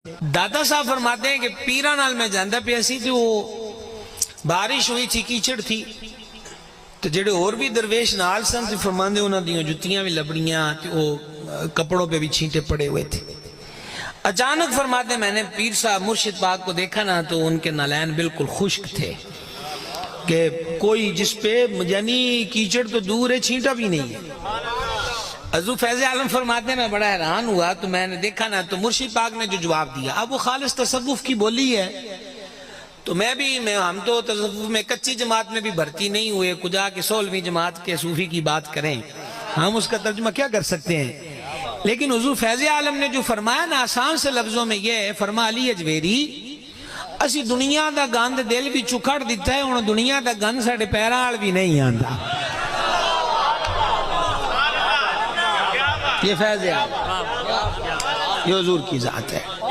दादा साहब फरमाते हैं कि पीरा नाल मैं जांदा पिया सी तो बारिश हुई थी, कीचड़ थी, तो जेड़े और भी दरवेश नाल सन ते फरमांदे उन्हां दी जुत्तियां भी लबड़ियां ते ओ कपड़ों पे भी छींटे पड़े हुए थे। अचानक फरमाते मैंने पीर साहब मुर्शिद पाक को देखा ना तो उनके नालैन बिल्कुल खुश्क थे कि कोई जिस पे यानी कीचड़ तो दूर है, छींटा भी नहीं है। हज़रत फैज़ आलम फरमाते मैं बड़ा हैरान हुआ तो मैंने देखा ना तो मुर्शिद पाक ने जो जवाब दिया, अब वो खालिस तसव्वुफ की बोली है तो हम तो तसव्वुफ में कच्ची जमात में भी भर्ती नहीं हुए, खुदा के 16वीं जमात के सूफी की बात करें हम उसका तर्जुमा क्या कर सकते हैं। लेकिन हुज़ूर फैज़ आलम ने जो फरमाया ना आसान से लफ्जों में ये है, फरमा अली अजवेरी असी दुनिया दा गंद दिल भी चुखड़ दिता है, हुण दुनिया दा गंद साडे पैरां नाल भी नहीं आंदा। ये फैज़ आलम, ये हुज़ूर की ज़ात है।